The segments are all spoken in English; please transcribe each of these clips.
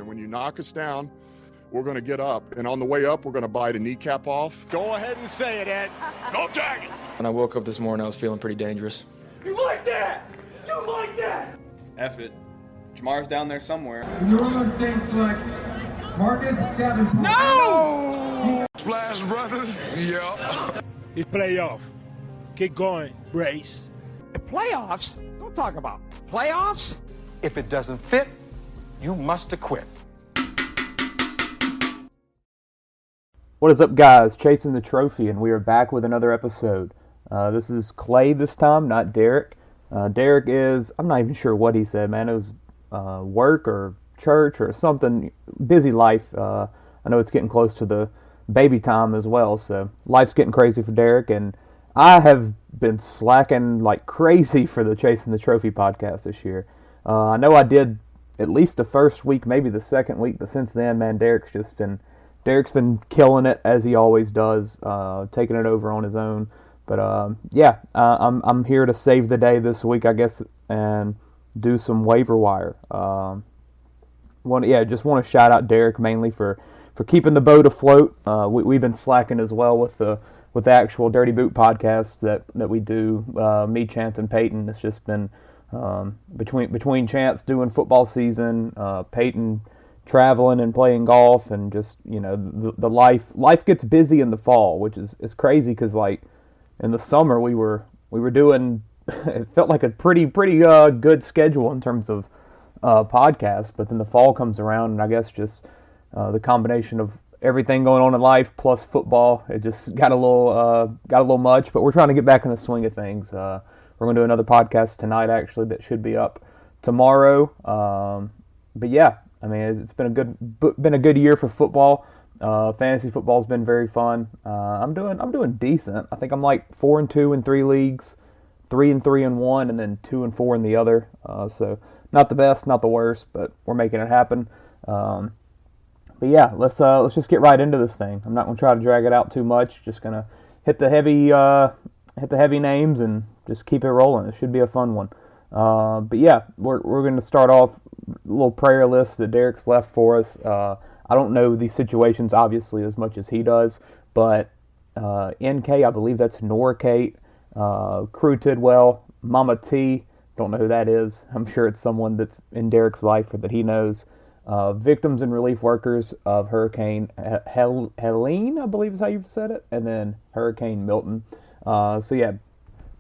And when you knock us down, we're going to get up. And on the way up, we're going to bite a kneecap off. Go ahead and say it, Ed. Go Tigers! When I woke up this morning, I was feeling pretty dangerous. You like that? You like that? F it. Jamar's down there somewhere. The New Orleans Saints select Marcus Davenport. No! Splash Brothers? Yeah. It's playoff. Keep going, Brace. Playoffs? Don't talk about playoffs. If it doesn't fit, you must acquit. What is up, guys? Chasing the trophy, and we are back with another episode. This is Clay this time, not Derek. Derek is, I'm not even sure what he said, man. It was work or church or something. Busy life. I know it's getting close to the baby time as well, so life's getting crazy for Derek, and I have been slacking like crazy for the Chasing the Trophy podcast this year. I know I did at least the first week, maybe the second week, but since then, man, Derek's been killing it as he always does, taking it over on his own. But I'm here to save the day this week, I guess, and do some waiver wire. Just want to shout out Derek mainly for keeping the boat afloat. We've been slacking as well with the actual Dirty Boot podcast that we do. Me, Chance, and Peyton. It's just been between Chance doing football season, Peyton traveling and playing golf, and just, you know, the life gets busy in the fall, which is crazy because, like, in the summer we were doing it felt like a pretty good schedule in terms of podcasts, but then the fall comes around, and I guess just the combination of everything going on in life plus football, it just got a little much. But we're trying to get back in the swing of things. We're going to do another podcast tonight, actually, that should be up tomorrow. But yeah, I mean, it's been a good year for football. Fantasy football's been very fun. I'm doing decent. I think I'm like 4-2 in 3 leagues, 3-3 in 1, and then 2-4 in the other. So not the best, not the worst, but we're making it happen. But yeah, let's just get right into this thing. I'm not gonna try to drag it out too much. Just gonna hit the heavy names and just keep it rolling. It should be a fun one. But yeah, we're gonna start off a little prayer list that Derek's left for us. I don't know these situations obviously as much as he does, but NK, I believe that's Nora Kate, Crew Tidwell, Mama T, don't know who that is. I'm sure it's someone that's in Derek's life or that he knows. Victims and relief workers of Hurricane Helene, I believe is how you said it, and then Hurricane Milton. So yeah,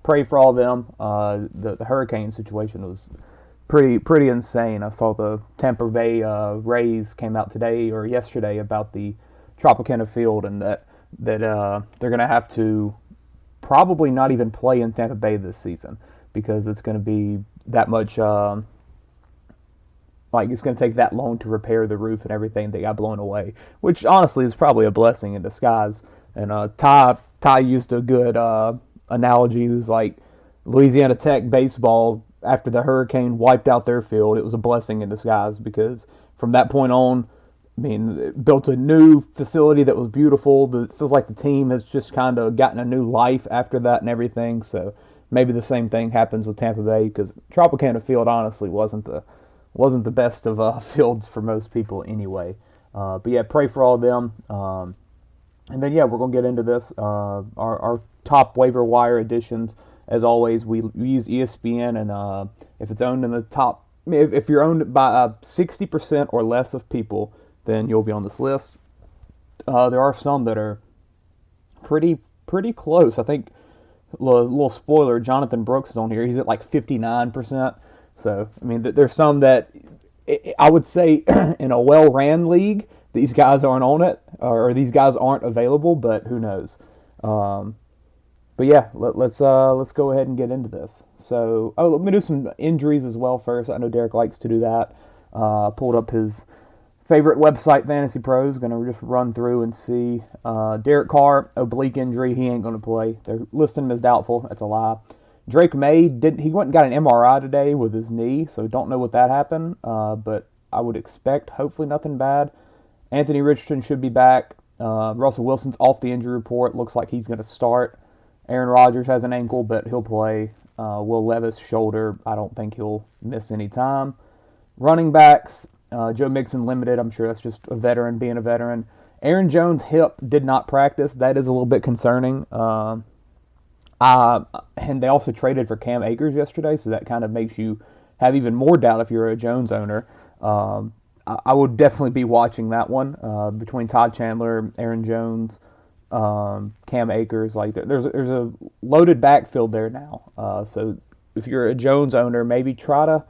pray for all of them. The hurricane situation was pretty insane. I saw the Tampa Bay Rays came out today or yesterday about the Tropicana field, and that they're going to have to probably not even play in Tampa Bay this season because it's going to be that much. It's going to take that long to repair the roof and everything that got blown away, which honestly is probably a blessing in disguise. And Ty used a good analogy. He was like, Louisiana Tech baseball, after the hurricane wiped out their field, it was a blessing in disguise because from that point on, I mean, it built a new facility that was beautiful. It feels like the team has just kind of gotten a new life after that and everything. So maybe the same thing happens with Tampa Bay because Tropicana Field honestly wasn't the best of fields for most people anyway. But yeah, pray for all of them. And then yeah, we're going to get into this. Our top waiver wire additions. As always, we use ESPN, and if it's owned in the top, if you're owned by 60% or less of people, then you'll be on this list. There are some that are pretty close. I think, little spoiler, Jonathan Brooks is on here. He's at like 59%. So, I mean, there's some that I would say in a well-ran league, these guys aren't on it, or these guys aren't available, but who knows. But yeah, let's go ahead and get into this. So, let me do some injuries as well first. I know Derek likes to do that. Pulled up his favorite website, Fantasy Pros. Going to just run through and see. Derek Carr, oblique injury. He ain't going to play. They're listing him as doubtful. That's a lie. Drake May, he went and got an MRI today with his knee, so don't know what that happened. But I would expect, hopefully, nothing bad. Anthony Richardson should be back. Russell Wilson's off the injury report. Looks like he's going to start. Aaron Rodgers has an ankle, but he'll play. Will Levis, shoulder. I don't think he'll miss any time. Running backs, Joe Mixon limited. I'm sure that's just a veteran being a veteran. Aaron Jones' hip did not practice. That is a little bit concerning. And they also traded for Cam Akers yesterday, so that kind of makes you have even more doubt if you're a Jones owner. I would definitely be watching that one between Todd Chandler, Aaron Jones, Cam Akers. Like there's a loaded backfield there now. So if you're a Jones owner, maybe try to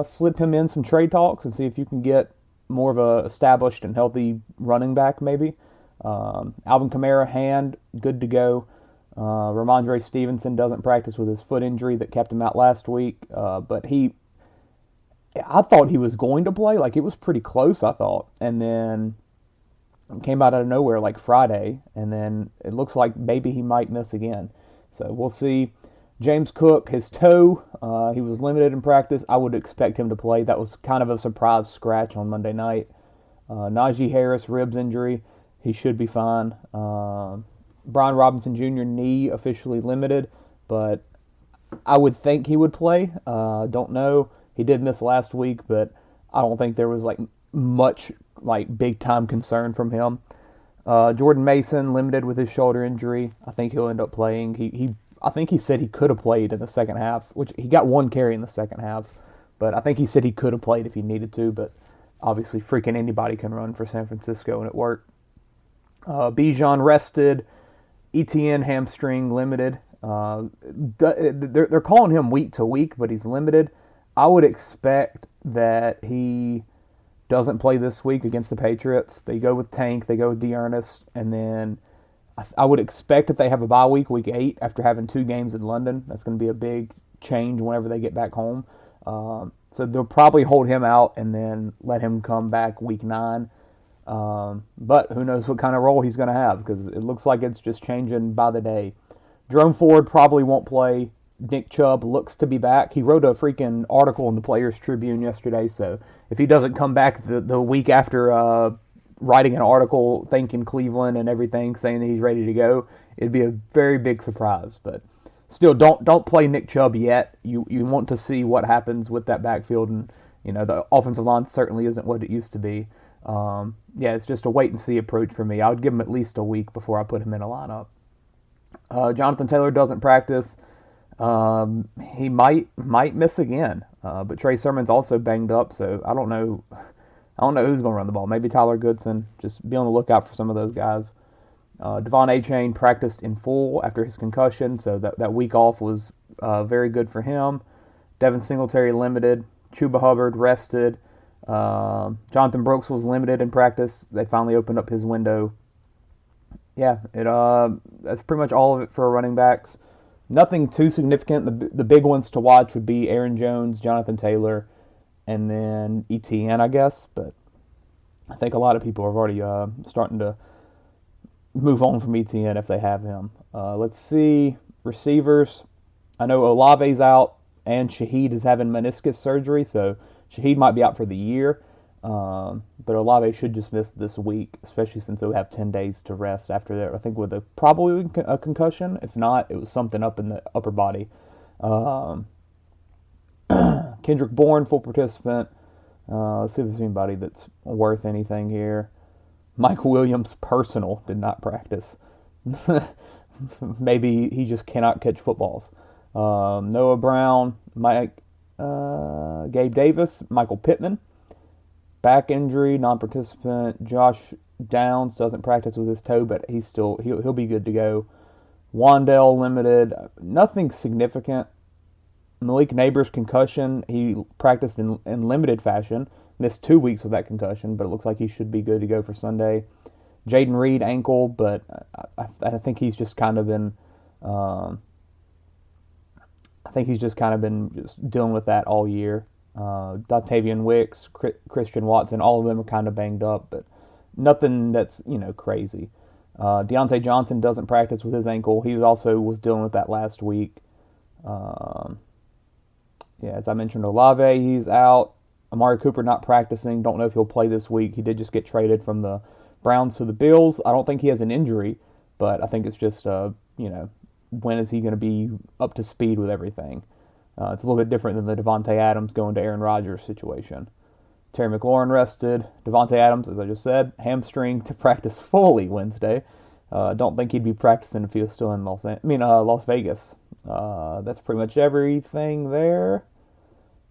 slip him in some trade talks and see if you can get more of a established and healthy running back maybe. Alvin Kamara, hand, good to go. Ramondre Stevenson doesn't practice with his foot injury that kept him out last week, but I thought he was going to play. Like, it was pretty close, I thought. And then came out of nowhere like Friday, and then it looks like maybe he might miss again. So we'll see. James Cook, his toe, he was limited in practice. I would expect him to play. That was kind of a surprise scratch on Monday night. Najee Harris, ribs injury. He should be fine. Brian Robinson Jr., knee, officially limited, but I would think he would play. Don't know. He did miss last week, but I don't think there was like much like big time concern from him. Jordan Mason limited with his shoulder injury. I think he'll end up playing. I think he said he could have played in the second half, which he got one carry in the second half, but I think he said he could have played if he needed to, but obviously freaking anybody can run for San Francisco, and it worked. Bijan rested. ETN hamstring limited. They're calling him week to week, but he's limited. I would expect that he doesn't play this week against the Patriots. They go with Tank, they go with Dearness, and then I would expect that they have a bye week, week 8, after having 2 games in London. That's going to be a big change whenever they get back home. So they'll probably hold him out and then let him come back week 9. But who knows what kind of role he's going to have, because it looks like it's just changing by the day. Jerome Ford probably won't play. Nick Chubb looks to be back. He wrote a freaking article in the Players Tribune yesterday, so if he doesn't come back the week after writing an article thanking Cleveland and everything, saying that he's ready to go, it'd be a very big surprise. But still, don't play Nick Chubb yet. You want to see what happens with that backfield, and the offensive line certainly isn't what it used to be. It's just a wait-and-see approach for me. I would give him at least a week before I put him in a lineup. Jonathan Taylor doesn't practice. He might miss again, but Trey Sermon's also banged up, so I don't know who's going to run the ball. Maybe Tyler Goodson. Just be on the lookout for some of those guys. Devon Achane practiced in full after his concussion, so that week off was very good for him. Devin Singletary limited. Chuba Hubbard rested. Jonathan Brooks was limited in practice. They finally opened up his window. Yeah, that's pretty much all of it for running backs. Nothing too significant. The big ones to watch would be Aaron Jones, Jonathan Taylor, and then ETN, I guess. But I think a lot of people are already starting to move on from ETN if they have him. Let's see. Receivers. I know Olave's out, and Shaheed is having meniscus surgery, so Shaheed might be out for the year. But Olave should just miss this week, especially since they'll have 10 days to rest after that. I think with probably a concussion. If not, it was something up in the upper body. Kendrick Bourne, full participant. Let's see if there's anybody that's worth anything here. Mike Williams, personal, did not practice. Maybe he just cannot catch footballs. Noah Brown, Gabe Davis, Michael Pittman. Back injury, non-participant. Josh Downs doesn't practice with his toe, but he'll be good to go. Wandell limited, nothing significant. Malik Neighbors concussion, he practiced in limited fashion. Missed 2 weeks with that concussion, but it looks like he should be good to go for Sunday. Jaden Reed ankle, but I think he's just kind of been. I think he's just kind of been just dealing with that all year. Dotavian Wicks, Christian Watson, all of them are kind of banged up, but nothing that's crazy. Deontay Johnson doesn't practice with his ankle. He was dealing with that last week. As I mentioned, Olave, he's out. Amari Cooper not practicing. Don't know if he'll play this week. He did just get traded from the Browns to the Bills. I don't think he has an injury, but I think it's just when is he going to be up to speed with everything? It's a little bit different than the Devontae Adams going to Aaron Rodgers situation. Terry McLaurin rested. Devontae Adams, as I just said, hamstring to practice fully Wednesday. Don't think he'd be practicing if he was still in Las Vegas. That's pretty much everything there.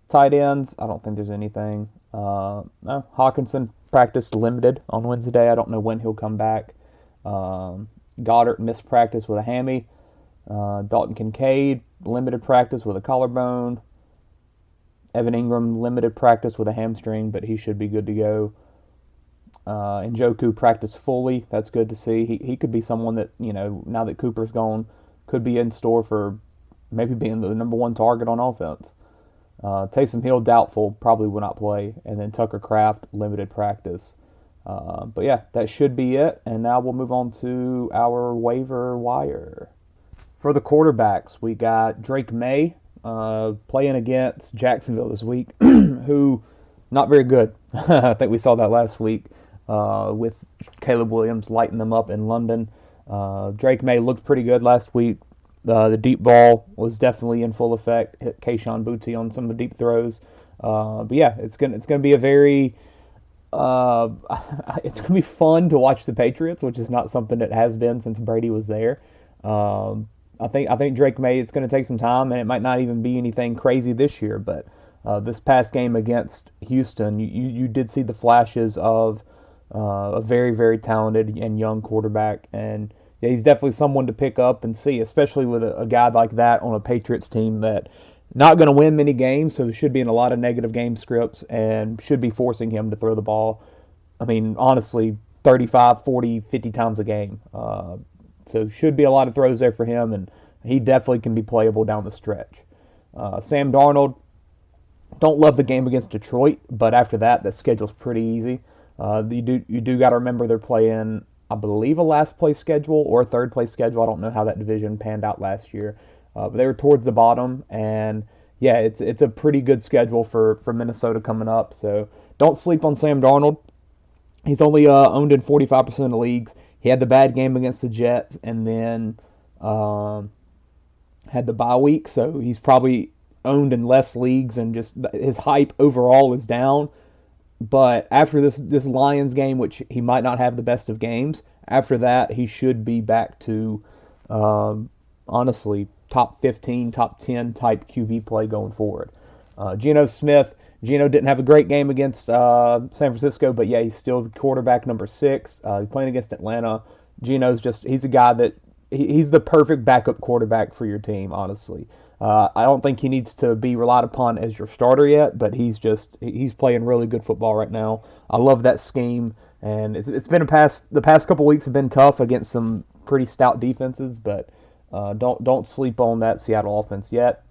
Tight ends, I don't think there's anything. No, Hawkinson practiced limited on Wednesday. I don't know when he'll come back. Goddard missed practice with a hammy. Dalton Kincaid, limited practice with a collarbone. Evan Ingram, limited practice with a hamstring, but he should be good to go. Njoku practiced fully. That's good to see. He could be someone that, now that Cooper's gone, could be in store for maybe being the number one target on offense. Taysom Hill, doubtful, probably will not play. And then Tucker Kraft, limited practice. But yeah, that should be it. And now we'll move on to our waiver wire. For the quarterbacks, we got Drake May playing against Jacksonville this week, who not very good. I think we saw that last week with Caleb Williams lighting them up in London. Drake May looked pretty good last week. The deep ball was definitely in full effect. Hit Kayshon Boutte on some of the deep throws. But yeah, it's gonna be a very it's gonna be fun to watch the Patriots, which is not something that has been since Brady was there. I think Drake May, it's going to take some time, and it might not even be anything crazy this year. But this past game against Houston, you did see the flashes of a very, very talented and young quarterback. And yeah, he's definitely someone to pick up and see, especially with a guy like that on a Patriots team that not going to win many games, so should be in a lot of negative game scripts and should be forcing him to throw the ball. I mean, honestly, 35, 40, 50 times a game. So should be a lot of throws there for him, and he definitely can be playable down the stretch. Sam Darnold, don't love the game against Detroit, but after that, the schedule's pretty easy. You do got to remember they're playing, I believe, a last place schedule or a third place schedule. I don't know how that division panned out last year, but they were towards the bottom, and yeah, it's a pretty good schedule for Minnesota coming up. So don't sleep on Sam Darnold. He's only owned in 45% of the leagues. He had the bad game against the Jets and then had the bye week, so he's probably owned in less leagues and just his hype overall is down. But after this Lions game, which he might not have the best of games, after that he should be back to, honestly, top 15, top 10 type QB play going forward. Geno Smith. Geno didn't have a great game against San Francisco, but yeah, he's still the quarterback number 6. He's playing against Atlanta. Geno's he's a guy that, he's the perfect backup quarterback for your team, honestly. I don't think he needs to be relied upon as your starter yet, but he's playing really good football right now. I love that scheme, and it's been the past couple weeks have been tough against some pretty stout defenses, but don't sleep on that Seattle offense yet.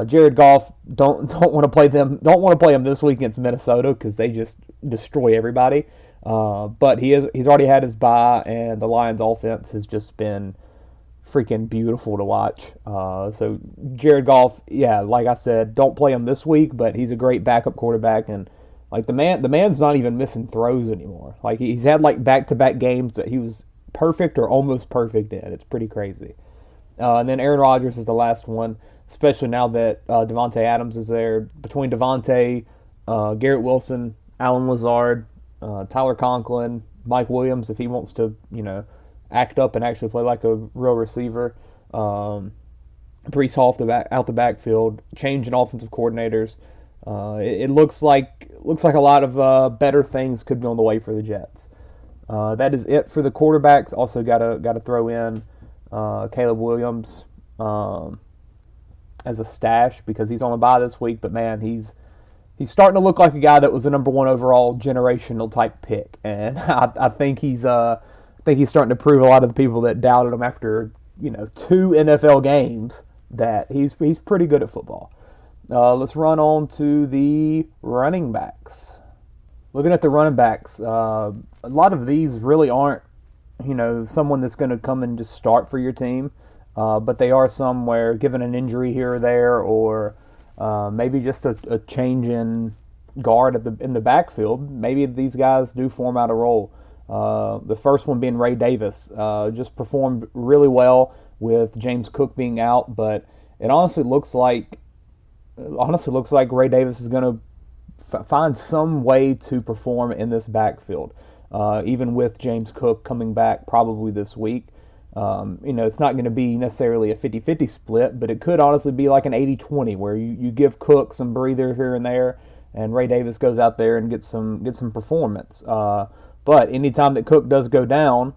Jared Goff, don't want to play them. Don't want to play him this week against Minnesota because they just destroy everybody. But he's already had his bye, and the Lions' offense has just been freaking beautiful to watch. So Jared Goff, yeah, like I said, don't play him this week, but he's a great backup quarterback, and like the man's not even missing throws anymore. Like he's had like back-to-back games that he was perfect or almost perfect in. It's pretty crazy. And then Aaron Rodgers is the last one, especially now that Devontae Adams is there. Between Devontae, Garrett Wilson, Alan Lazard, Tyler Conklin, Mike Williams, if he wants to, act up and actually play like a real receiver. Breece Hall out the backfield, changing offensive coordinators. It looks like a lot of better things could be on the way for the Jets. That is it for the quarterbacks. Also got to throw in Caleb Williams as a stash because he's on a bye this week. But man, he's starting to look like a guy that was a number 1 overall generational type pick, and I think he's starting to prove a lot of the people that doubted him after 2 NFL games that he's pretty good at football. Let's run on to the running backs. Looking at the running backs, a lot of these really aren't someone that's going to come and just start for your team, but they are some where given an injury here or there, or maybe just a change in guard in the backfield, maybe these guys do form out a role. The first one being Ray Davis, just performed really well with James Cook being out, but it honestly looks like Ray Davis is going to find some way to perform in this backfield, even with James Cook coming back probably this week. It's not going to be necessarily a 50-50 split, but it could honestly be like an 80-20 where you give Cook some breather here and there, and Ray Davis goes out there and gets some performance. But anytime that Cook does go down,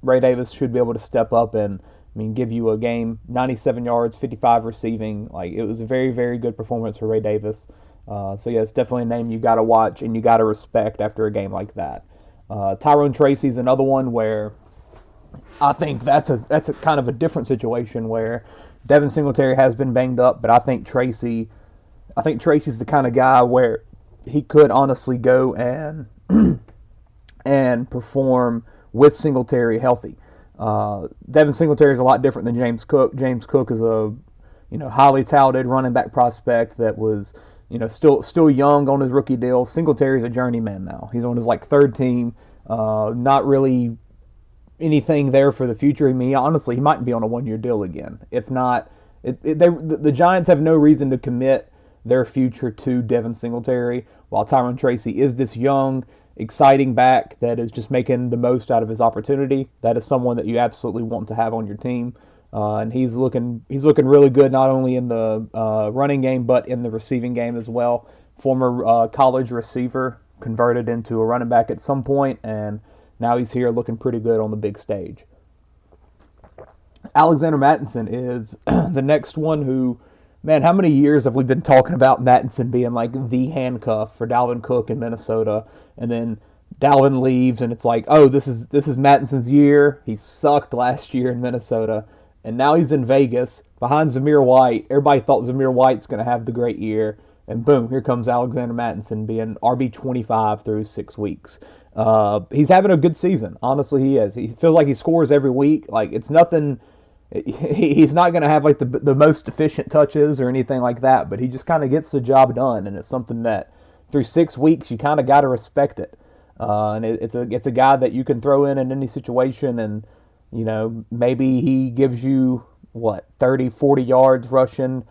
Ray Davis should be able to step up and give you a game, 97 yards, 55 receiving. Like, it was a very, very good performance for Ray Davis. So yeah, it's definitely a name you got to watch and you got to respect after a game like that. Tyrone Tracy's another one where I think that's a kind of a different situation where Devin Singletary has been banged up, but I think Tracy's the kind of guy where he could honestly go and and perform with Singletary healthy. Devin Singletary is a lot different than James Cook. James Cook is a highly touted running back prospect that was still young on his rookie deal. Singletary is a journeyman now. He's on his third team. Not really anything there for the future. Honestly, he might be on a 1-year deal again. If not, the Giants have no reason to commit their future to Devin Singletary, while Tyrone Tracy is this young, exciting back that is just making the most out of his opportunity. That is someone that you absolutely want to have on your team, and he's looking really good not only in the running game but in the receiving game as well. Former college receiver, converted into a running back at some point, and now he's here looking pretty good on the big stage. Alexander Mattison is the next one who, man, how many years have we been talking about Mattison being like the handcuff for Dalvin Cook in Minnesota, and then Dalvin leaves and it's like, oh, this is Mattison's year. He sucked last year in Minnesota, and now he's in Vegas behind Zamir White. Everybody thought Zamir White's going to have the great year, and boom, here comes Alexander Mattison being RB25 through 6 weeks. He's having a good season. Honestly, he is. He feels like he scores every week. Like, it's nothing. He's not going to have like the most efficient touches or anything like that, but he just kind of gets the job done, and it's something that through 6 weeks you kind of got to respect it. And it's a guy that you can throw in any situation, and maybe he gives you 30, 40 yards rushing,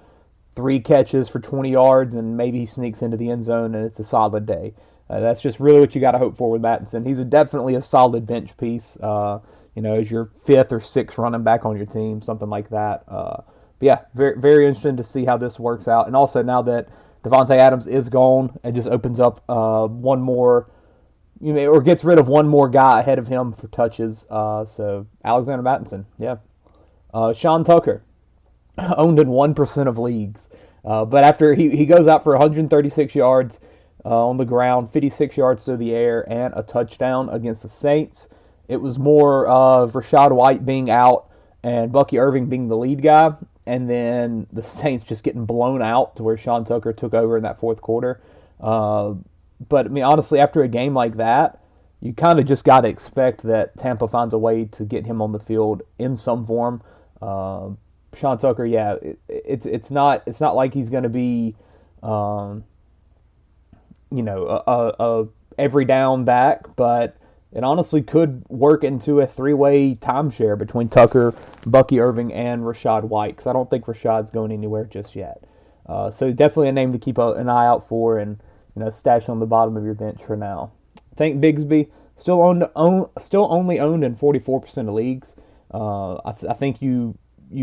3 catches for 20 yards, and maybe he sneaks into the end zone, and it's a solid day. That's just really what you got to hope for with Mattison. He's definitely a solid bench piece, as your 5th or 6th running back on your team, something like that. But yeah, very, very interesting to see how this works out. And also now that Devontae Adams is gone, it just opens up one more, or gets rid of one more guy ahead of him for touches. So Alexander Mattison, yeah. Sean Tucker, owned in 1% of leagues. But after he goes out for 136 yards on the ground, 56 yards through the air, and a touchdown against the Saints. It was more of Rachaad White being out and Bucky Irving being the lead guy, and then the Saints just getting blown out to where Sean Tucker took over in that fourth quarter. But, honestly, after a game like that, you kind of just got to expect that Tampa finds a way to get him on the field in some form. Sean Tucker, yeah, it's not like he's going to be, a every down back, but it honestly could work into a 3-way timeshare between Tucker, Bucky Irving, and Rachaad White, because I don't think Rashaad's going anywhere just yet. So definitely a name to keep an eye out for and stash on the bottom of your bench for now. Tank Bigsby, still only owned in 44% of leagues. I think you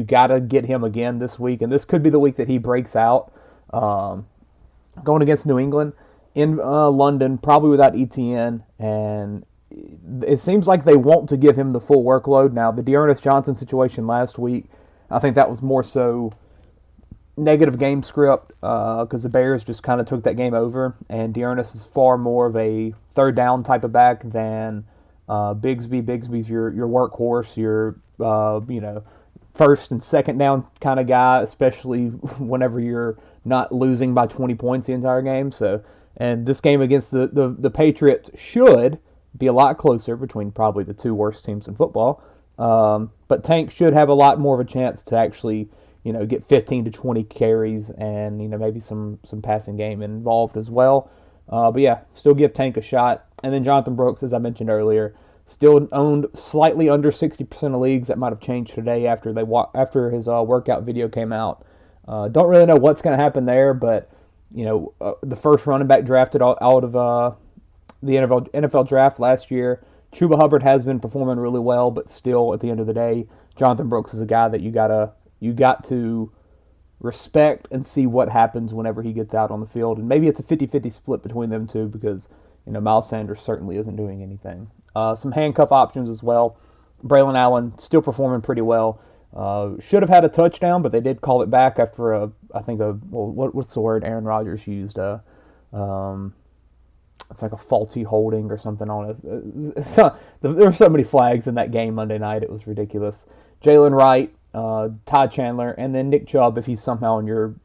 got to get him again this week, and this could be the week that he breaks out. Going against New England in London, probably without ETN, and it seems like they want to give him the full workload. Now, the Dearness Johnson situation last week, I think that was more so negative game script because the Bears just kind of took that game over, and Dearness is far more of a third down type of back than Bigsby. Bigsby's your workhorse, your first and second down kind of guy, especially whenever you're not losing by 20 points the entire game. So, and this game against the Patriots should be a lot closer between probably the two worst teams in football. But Tank should have a lot more of a chance to actually, get 15 to 20 carries and, maybe some passing game involved as well. But yeah, still give Tank a shot. And then Jonathan Brooks, as I mentioned earlier, still owned slightly under 60% of leagues. That might have changed today after his workout video came out. Don't really know what's going to happen there, but the first running back drafted out of the NFL draft last year. Chuba Hubbard has been performing really well, but still, at the end of the day, Jonathan Brooks is a guy that you got to respect and see what happens whenever he gets out on the field. And maybe it's a 50-50 split between them two because, Miles Sanders certainly isn't doing anything. Some handcuff options as well. Braylon Allen still performing pretty well. Should have had a touchdown, but they did call it back after what's the word Aaron Rodgers used? It's like a faulty holding or something on it. So, there were so many flags in that game Monday night. It was ridiculous. Jalen Wright, Todd Chandler, and then Nick Chubb, if he's somehow on your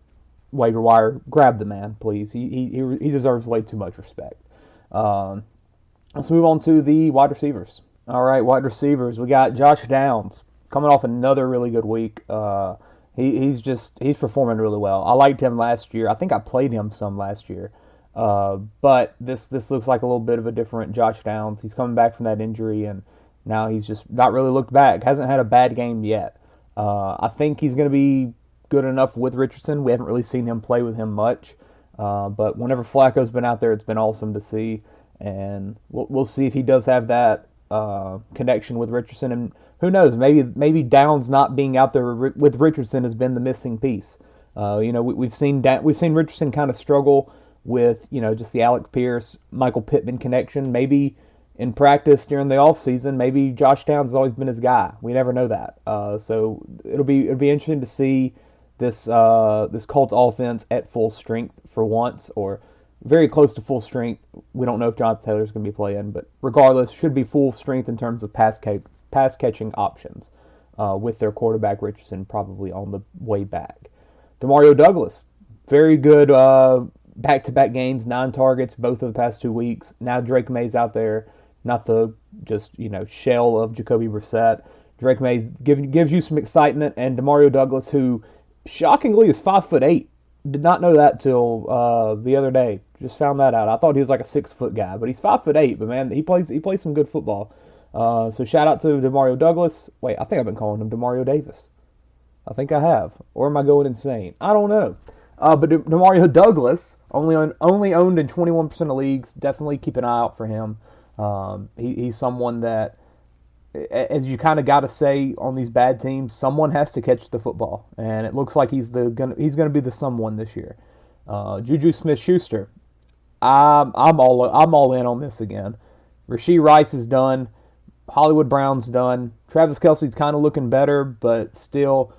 waiver wire, grab the man, please. He deserves way too much respect. Let's move on to the wide receivers. All right, wide receivers. We got Josh Downs coming off another really good week. He's performing really well. I liked him last year. I think I played him some last year. But this looks like a little bit of a different Josh Downs. He's coming back from that injury, and now he's just not really looked back. Hasn't had a bad game yet. I think he's going to be good enough with Richardson. We haven't really seen him play with him much. But whenever Flacco's been out there, it's been awesome to see. And we'll see if he does have that connection with Richardson. And who knows, maybe Downs not being out there with Richardson has been the missing piece. We've seen Richardson kind of struggle with just the Alec Pierce, Michael Pittman connection. Maybe in practice during the offseason, maybe Josh Downs has always been his guy. We never know that. So it'll be interesting to see this Colts offense at full strength for once, or very close to full strength. We don't know if Jonathan Taylor's going to be playing, but regardless, should be full strength in terms of pass catching options with their quarterback Richardson probably on the way back. Demario Douglas, very good back-to-back games, 9 targets both of the past 2 weeks. Now Drake May's out there, not the shell of Jacoby Brissett. Drake May gives you some excitement, and Demario Douglas, who shockingly is 5'8", did not know that till the other day. Just found that out. I thought he was like a 6-foot guy, but he's 5'8". But man, he plays some good football. So shout out to Demario Douglas. Wait, I think I've been calling him Demario Davis. I think I have, or am I going insane? I don't know. But Demario Douglas, only owned in 21% of leagues. Definitely keep an eye out for him. He's someone that, as you kind of got to say on these bad teams, someone has to catch the football, and it looks like he's gonna be the someone this year. Juju Smith-Schuster, I'm all in on this again. Rashee Rice is done. Hollywood Brown's done. Travis Kelce's kind of looking better, but still,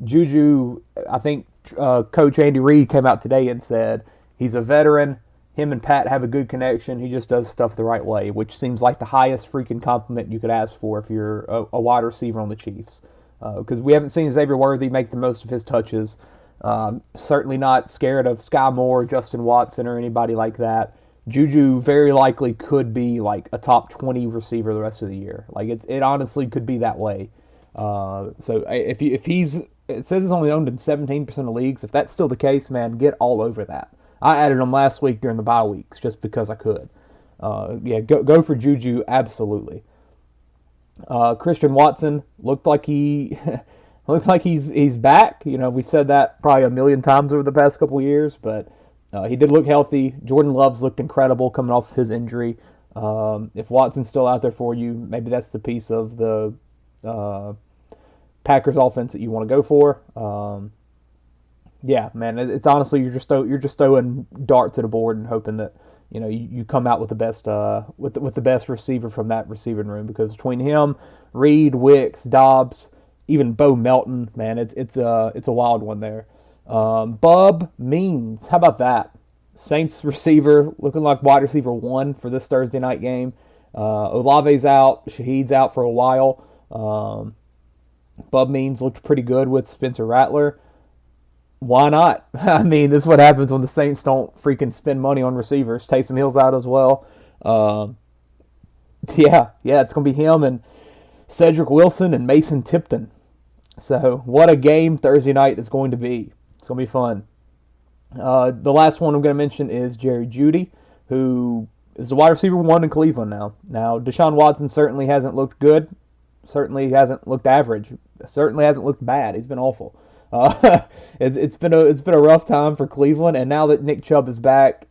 Juju, I think Coach Andy Reid came out today and said he's a veteran. Him and Pat have a good connection. He just does stuff the right way, which seems like the highest freaking compliment you could ask for if you're a wide receiver on the Chiefs. Because we haven't seen Xavier Worthy make the most of his touches. Certainly not scared of Sky Moore, Justin Watson, or anybody like that. Juju very likely could be like a top 20 receiver the rest of the year. Like it honestly could be that way. So if he's, it says he's only owned in 17% of leagues. If that's still the case, man, get all over that. I added him last week during the bye weeks just because I could. Go for Juju, absolutely. Christian Watson looked like he's back. We've said that probably a million times over the past couple of years, but he did look healthy. Jordan Love's looked incredible coming off his injury. If Watson's still out there for you, maybe that's the piece of the Packers offense that you want to go for. Yeah, man, it's honestly you're just throwing darts at a board and hoping that you come out with the best with the best receiver from that receiving room, because between him, Reed, Wicks, Dobbs, even Bo Melton, man, it's a wild one there. Bub Means, how about that? Saints receiver looking like wide receiver 1 for this Thursday night game. Olave's out, Shaheed's out for a while. Bub Means looked pretty good with Spencer Rattler. Why not? I mean, this is what happens when the Saints don't freaking spend money on receivers. Taysom Hill's out as well. Yeah, it's going to be him and Cedric Wilson and Mason Tipton. So, what a game Thursday night is going to be. It's going to be fun. The last one I'm going to mention is Jerry Jeudy, who is the wide receiver 1 in Cleveland now. Now, Deshaun Watson certainly hasn't looked good. Certainly hasn't looked average. Certainly hasn't looked bad. He's been awful. It's been a rough time for Cleveland, and now that Nick Chubb is back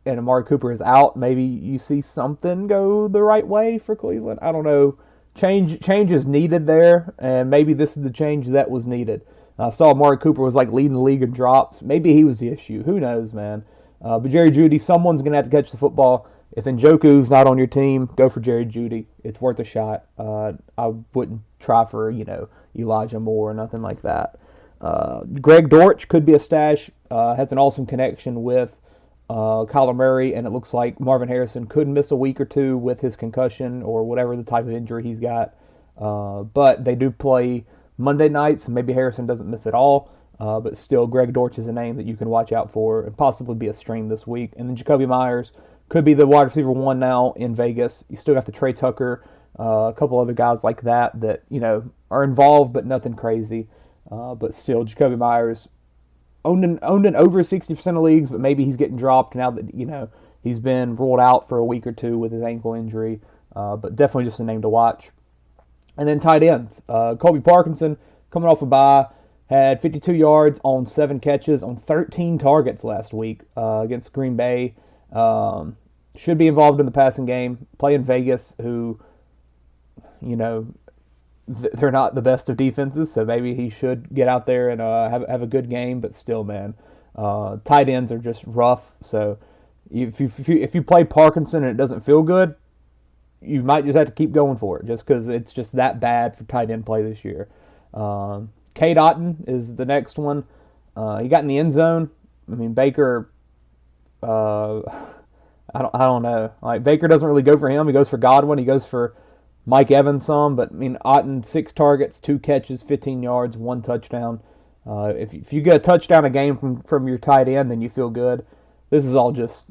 and Amari Cooper is out, maybe you see something go the right way for Cleveland. I don't know. Change is needed there, and maybe this is the change that was needed. I saw Amari Cooper was like leading the league in drops. Maybe he was the issue. Who knows, man? But Jerry Jeudy, someone's going to have to catch the football. If Njoku's not on your team, go for Jerry Jeudy. It's worth a shot. I wouldn't try for, Elijah Moore or nothing like that. Greg Dortch could be a stash. Has an awesome connection with Kyler Murray, and it looks like Marvin Harrison could miss a week or two with his concussion or whatever the type of injury he's got. But they do play Monday nights, and maybe Harrison doesn't miss at all. But still, Greg Dortch is a name that you can watch out for and possibly be a stream this week. And then Jacoby Myers could be the wide receiver 1 now in Vegas. You still got the Trey Tucker, a couple other guys like that, are involved, but nothing crazy. But still, Jacoby Myers owned in over 60% of leagues, but maybe he's getting dropped now that, he's been ruled out for a week or two with his ankle injury. But definitely just a name to watch. And then tight ends. Colby Parkinson, coming off a bye, had 52 yards on 7 catches on 13 targets last week against Green Bay. Should be involved in the passing game. Playing Vegas, who, they're not the best of defenses, so maybe he should get out there and have a good game. But still, man, tight ends are just rough. So if you play Parkinson and it doesn't feel good, you might just have to keep going for it, just because it's just that bad for tight end play this year. Cade Otton is the next one. He got in the end zone. I mean, Baker. I don't know. Like, Baker doesn't really go for him. He goes for Godwin. He goes for Mike Evans some. But I mean, Otton, 6 targets, 2 catches, 15 yards, 1 touchdown. If you get a touchdown a game from your tight end, then you feel good. This is all just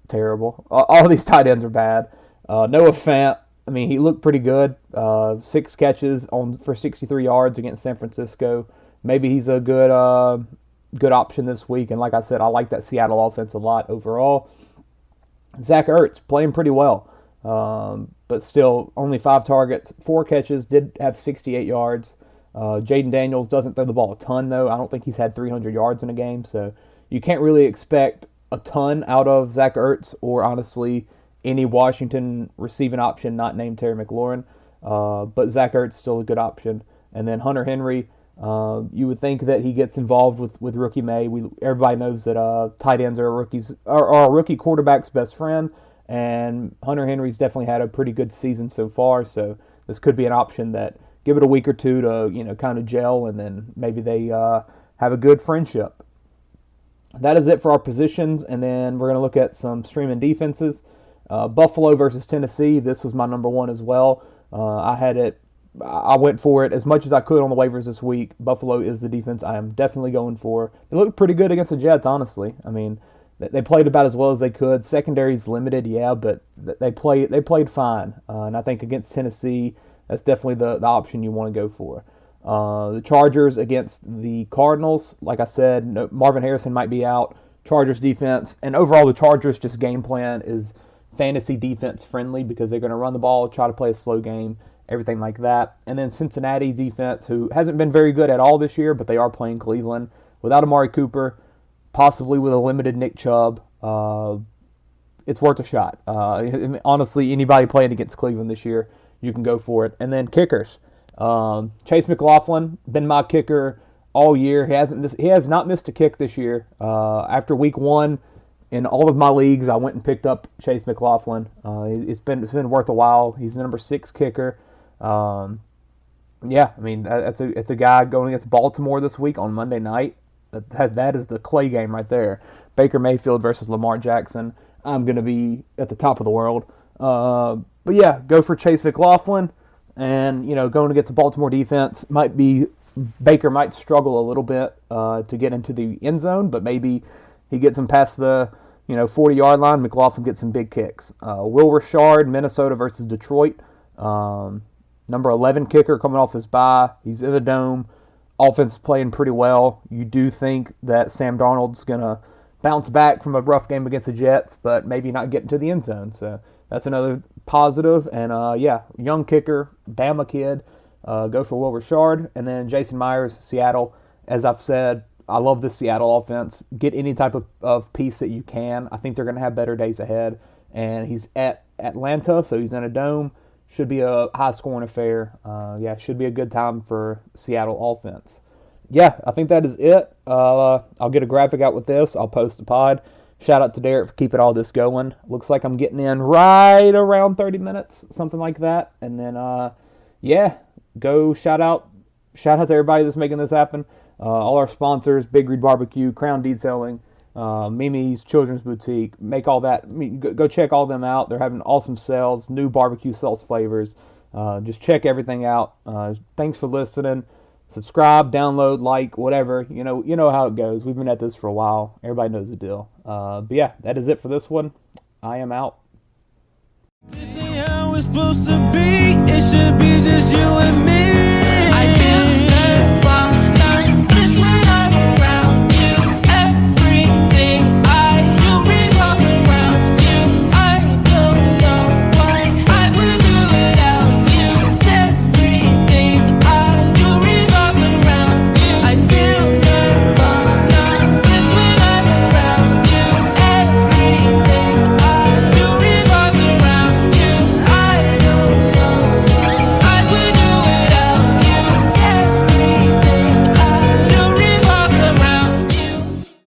terrible. All these tight ends are bad. Noah Fant, I mean, he looked pretty good. 6 catches for 63 yards against San Francisco. Maybe he's a good option this week. And like I said, I like that Seattle offense a lot overall. Zach Ertz playing pretty well, but still only 5 targets, 4 catches, did have 68 yards. Jaden Daniels doesn't throw the ball a ton, though. I don't think he's had 300 yards in a game, so you can't really expect a ton out of Zach Ertz or, honestly, any Washington receiving option not named Terry McLaurin. But Zach Ertz still a good option. And then Hunter Henry, you would think that he gets involved with Rookie May. Everybody knows that tight ends are a rookie quarterback's best friend, and Hunter Henry's definitely had a pretty good season so far. So this could be an option that give it a week or two to kind of gel, and then maybe they have a good friendship. That is it for our positions, and then we're going to look at some streaming defenses. Buffalo versus Tennessee. This was my number 1 as well. I went for it as much as I could on the waivers this week. Buffalo is the defense I am definitely going for. They looked pretty good against the Jets, honestly. I mean, they played about as well as they could. Secondary's limited, yeah, but they played fine. And I think against Tennessee, that's definitely the option you want to go for. The Chargers against the Cardinals, like I said, Marvin Harrison might be out. Chargers defense, and overall the Chargers just game plan is fantasy defense friendly because they're going to run the ball, try to play a slow game, everything like that. And then Cincinnati defense, who hasn't been very good at all this year, but they are playing Cleveland without Amari Cooper, possibly with a limited Nick Chubb. It's worth a shot. Honestly, anybody playing against Cleveland this year, you can go for it. And then kickers. Chase McLaughlin, been my kicker all year. He has not missed a kick this year. After week 1, in all of my leagues, I went and picked up Chase McLaughlin. It's been worth a while. He's the number 6 kicker. Yeah, I mean, it's a guy going against Baltimore this week on Monday night. That is the clay game right there. Baker Mayfield versus Lamar Jackson. I'm going to be at the top of the world. But yeah, go for Chase McLaughlin. And, going against the Baltimore defense, Baker might struggle a little bit to get into the end zone, but maybe he gets him past the 40-yard line. McLaughlin gets some big kicks. Will Richard, Minnesota versus Detroit. Number 11 kicker coming off his bye. He's in the dome. Offense playing pretty well. You do think that Sam Darnold's going to bounce back from a rough game against the Jets, but maybe not get into the end zone. So that's another positive. And, young kicker, Bama kid. Go for Will Richard. And then Jason Myers, Seattle. as I've said, I love the Seattle offense. Get any type of piece that you can. I think they're going to have better days ahead. And he's at Atlanta, so he's in a dome. Should be a high-scoring affair. Should be a good time for Seattle offense. Yeah, I think that is it. I'll get a graphic out with this. I'll post the pod. Shout out to Derek for keeping all this going. Looks like I'm getting in right around 30 minutes, something like that. And then, go shout out to everybody that's making this happen. All our sponsors, Big Reed BBQ, Crown Detailing, Mimi's Children's Boutique. Make all that. Go check all them out. They're having awesome sales, new barbecue sauce flavors. Just check everything out. Thanks for listening. Subscribe, download, like, whatever. You know how it goes. We've been at this for a while. Everybody knows the deal. But yeah, that is it for this one. I am out. This ain't how it's supposed to be. It should be just you and me.